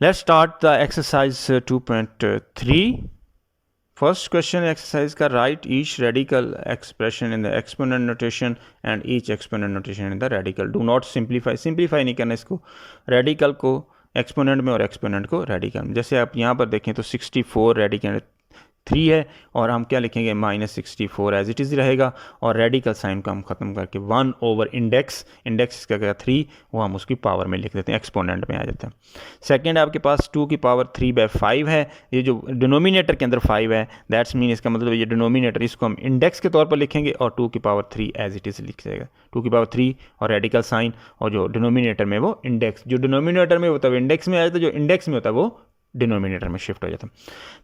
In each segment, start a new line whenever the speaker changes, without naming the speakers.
Let's start the exercise 2.3. First question exercise का, write each radical expression in the exponent notation and each exponent notation in the radical. Do not simplify नहीं करना इसको, radical को exponent में और exponent को radical में. जैसे आप यहाँ पर देखें तो 64 रेडिकल 3 है और हम क्या लिखेंगे -64 एज इट इज़ रहेगा, और रेडिकल साइन को हम ख़त्म करके 1 ओवर इंडेक्स इसका क्या 3, वो हम उसकी पावर में लिख देते हैं, एक्सपोनेंट में आ जाते हैं. सेकंड आपके पास 2 की पावर 3/5 है, ये जो डिनोमिनेटर के अंदर 5 है, दैट्स मीन इसका मतलब ये डिनोमिनेटर इसको हम इंडेक्स के तौर पर लिखेंगे और 2 की पावर 3 एज इट इज़ लिख जाएगा. 2 की पावर 3 और रेडिकल साइन, और जो डिनोमिनेटर में वो इंडेक्स, जो डिनोमिनेटर में होता है वो इंडेक्स में आ जाता है, जो इंडेक्स में होता है वो डिनोमिनेटर में शिफ्ट हो जाता है.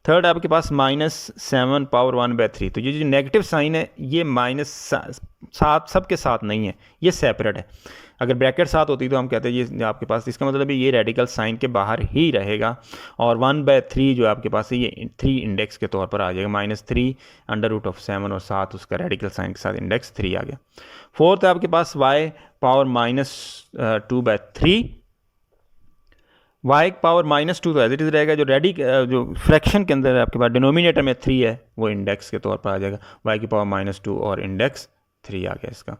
थर्ड आपके पास -7 पावर 1/3. तो ये जो नेगेटिव साइन है ये -7 सबके साथ नहीं है, ये सेपरेट है. अगर ब्रैकेट साथ होती तो हम कहते हैं ये आपके पास, इसका मतलब है ये रेडिकल साइन के बाहर ही रहेगा, और 1/3 जो आपके पास है ये 3 इंडेक्स के तौर पर आ जाएगा, -3 √7 और 7 उसका रेडिकल साइन के साथ इंडेक्स 3 आ गया. फोर्थ आपके पास y पावर -2/3. y पावर -2 तो एज इट इज़ रहेगा, जो फ्रैक्शन के अंदर आपके पास डिनोमिनेटर में 3 है वो इंडेक्स के तौर पर आ जाएगा, y की पावर -2 और इंडेक्स 3 आ गया इसका.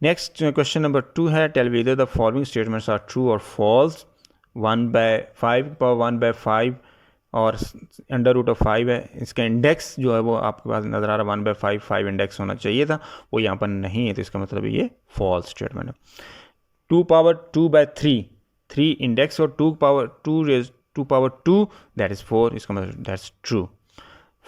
नेक्स्ट क्वेश्चन नंबर 2 है, tell whether the following statements are true और फॉल्स. 1/5 की पावर 1/5 और √5 है, इसका इंडेक्स जो है वो आपके पास नज़र आ रहा है 1/5, 5 इंडेक्स होना चाहिए था, वो यहाँ पर नहीं है, तो इसका मतलब ये फॉल्स स्टेटमेंट है. 2 पावर 2/3, 3 इंडेक्स और 2 पावर 2 दैट इज़ 4, इसका मतलब that's true.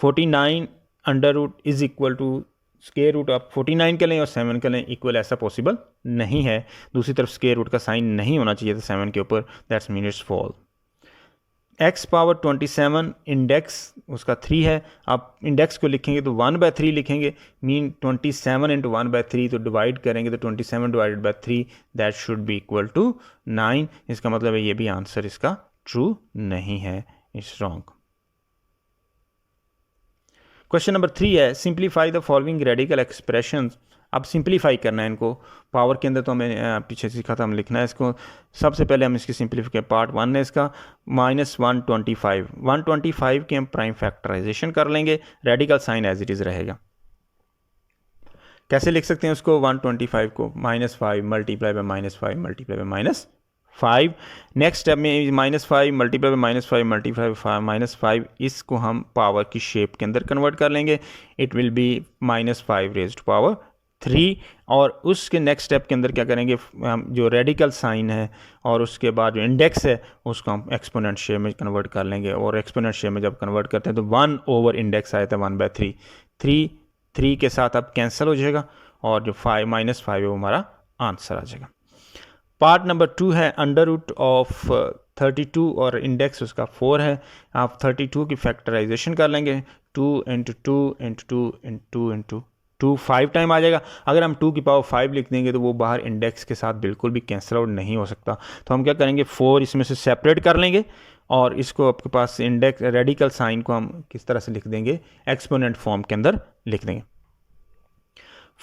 49 under root is equal to square root, आप 49 के लें और 7 के लें इक्वल, ऐसा पॉसिबल नहीं है. दूसरी तरफ स्क्वायर रूट का साइन नहीं होना चाहिए था 7 के ऊपर, that's mean it's fall. x power 27 index उसका 3 है, आप इंडेक्स को लिखेंगे तो 1/3 लिखेंगे, मीन 27 इंटू 1/3, तो डिवाइड करेंगे तो 27 divided by 3 that should be equal to 9. इसका मतलब है ये भी आंसर इसका ट्रू नहीं है, इट्स रॉन्ग. क्वेश्चन नंबर 3 है, simplify the following radical expressions. अब सिंप्लीफाई करना है इनको, पावर के अंदर तो हमें पीछे सीखा था, हम लिखना है इसको. सबसे पहले हम इसकी सिंप्लीफाई, पार्ट 1 है इसका, -125 के हम प्राइम फैक्टराइजेशन कर लेंगे, radical sign as it is रहेगा. कैसे लिख सकते हैं उसको, 125 को -5 multiply by -5 multiply by -5. Next step में -5 मल्टीप्लाई बाय -5 मल्टीप्लाई बाय -5, इसको हम पावर की शेप के अंदर कन्वर्ट कर लेंगे, it will be -5 raised to power 3. और उसके नेक्स्ट स्टेप के अंदर क्या करेंगे, हम जो रेडिकल साइन है और उसके बाद जो इंडेक्स है उसको हम एक्सपोनेंट शेप में कन्वर्ट कर लेंगे, और एक्सपोनेंट शेप में जब कन्वर्ट करते हैं तो 1 ओवर इंडेक्स आया था 1/3, 3 के साथ अब कैंसिल हो जाएगा, और जो -5 है वो हमारा आंसर आ जाएगा. पार्ट नंबर 2 है, √32 और इंडेक्स उसका 4 है. आप 32 की फैक्टराइजेशन कर लेंगे, 2 into 2 into 2 into 2 into 2 5 time आ जाएगा. अगर हम 2 की पावर 5 लिख देंगे तो वो बाहर इंडेक्स के साथ बिल्कुल भी कैंसिल आउट नहीं हो सकता, तो हम क्या करेंगे 4 इसमें से सेपरेट कर लेंगे, और इसको आपके पास इंडेक्स रेडिकल साइन को हम किस तरह से लिख देंगे, एक्सपोनेंट फॉर्म के अंदर लिख देंगे.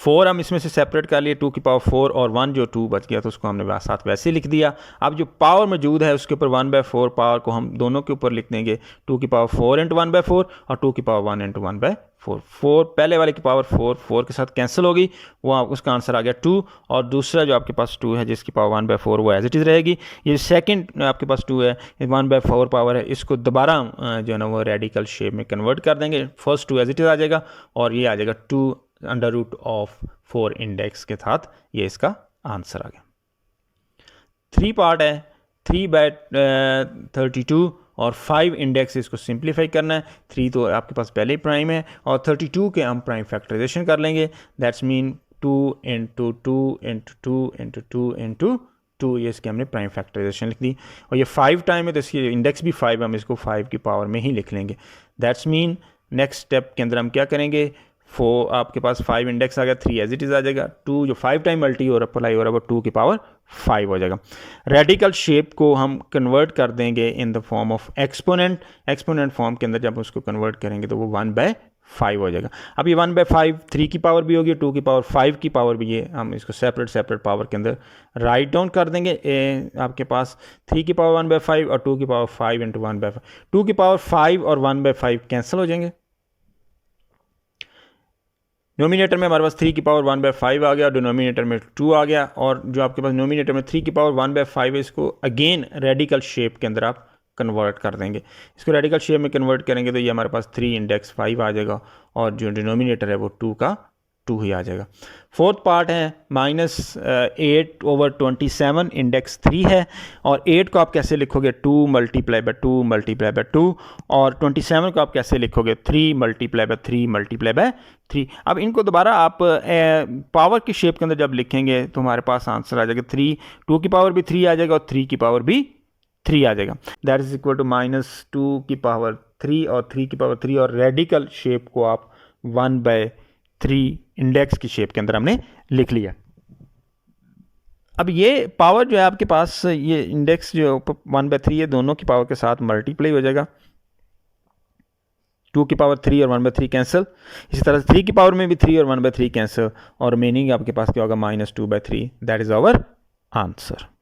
4 हम इसमें से सेपरेट कर लिए, 2 की पावर 4 और 1 जो 2 बच गया तो उसको हमने साथ वैसे ही लिख दिया. अब जो पावर मौजूद है उसके ऊपर 1/4 पावर को हम दोनों के ऊपर लिख देंगे, 2 की पावर 4 इंटू 1/4 और 2 की पावर 1 इंटू 1/4. 4 पहले वाले की पावर 4 के साथ कैंसिल होगी, वो उसका आंसर आ गया 2, और दूसरा जो आपके पास 2 है जिसकी पावर 1/4 वो एज इट इज़ रहेगी. ये सेकंड आपके पास 2 है, 1/4 पावर है, इसको दोबारा जो है ना वो रेडिकल शेप में कन्वर्ट कर देंगे. फर्स्ट 2 एज इट इज़ आ जाएगा, और ये आ जाएगा 2 √4 इंडेक्स के साथ, ये इसका आंसर आ गया. 3 पार्ट है, 3/32 और 5 इंडेक्स, इसको सिंप्लीफाई करना है. 3 तो आपके पास पहले ही प्राइम है, और 32 के हम प्राइम फैक्टराइजेशन कर लेंगे, that's mean 2 into 2 into 2 into 2 into 2, ये इसके हमने प्राइम फैक्टराइजेशन लिख दी, और ये 5 टाइम है तो इसकी इंडेक्स भी 5, हम इसको 5 की पावर में ही लिख लेंगे. दैट्स मीन नेक्स्ट स्टेप के अंदर हम क्या करेंगे, आपके पास 5 इंडेक्स आ गया, 3 एज इट इज़ आ जाएगा, 2 जो 5 टाइम मल्टी हो रहा अप्लाई हो रहा है वो 2 की पावर 5 हो जाएगा। रेडिकल शेप को हम कन्वर्ट कर देंगे in the form of exponent. Exponent form के अंदर जब उसको कन्वर्ट करेंगे तो वो 1/5 हो जाएगा। अब ये 1/5 3 की पावर भी होगी, 2 की पावर 5 की पावर भी, ये हम इसको सेपरेट पावर के अंदर राइट डाउन कर देंगे। आपके पास 3 की पावर 1/5 और 2 की पावर 5 इंटू 1/5, 2 की पावर 5 और 1/5 कैंसिल हो जाएंगे। नोमिनेटर में हमारे पास 3 की पावर 1/5 आ गया, डिनोमिनेटर में 2 आ गया, और जो आपके पास नोमिनेटर में 3 की पावर 1/5 है इसको अगेन रेडिकल शेप के अंदर आप कन्वर्ट कर देंगे। इसको रेडिकल शेप में कन्वर्ट करेंगे तो ये हमारे पास 3 इंडेक्स 5 आ जाएगा और जो डिनोमिनेटर है वो 2 का 2 ही आ जाएगा। फोर्थ पार्ट है -8/27 इंडेक्स 3 है, और 8 को आप कैसे लिखोगे 2 × 2 और 27 को आप कैसे लिखोगे 3 × 3 अब इनको दोबारा आप पावर की शेप के अंदर जब लिखेंगे तो हमारे पास आंसर आ जाएगा 3, 2 की पावर भी 3 आ जाएगा और 3 की पावर भी 3 आ जाएगा। दैट इज इक्वल टू -2 की पावर 3 और 3 की पावर 3, और रेडिकल शेप को आप 1/3 इंडेक्स की शेप के अंदर हमने लिख लिया। अब ये पावर जो है आपके पास, ये इंडेक्स जो 1/3 है दोनों की पावर के साथ मल्टीप्लाई हो जाएगा। 2 की पावर 3 और 1/3 कैंसिल, इसी तरह से 3 की पावर में भी 3 और 1/3 कैंसिल, और रिमेनिंग आपके पास क्या होगा -2/3। That is our answer.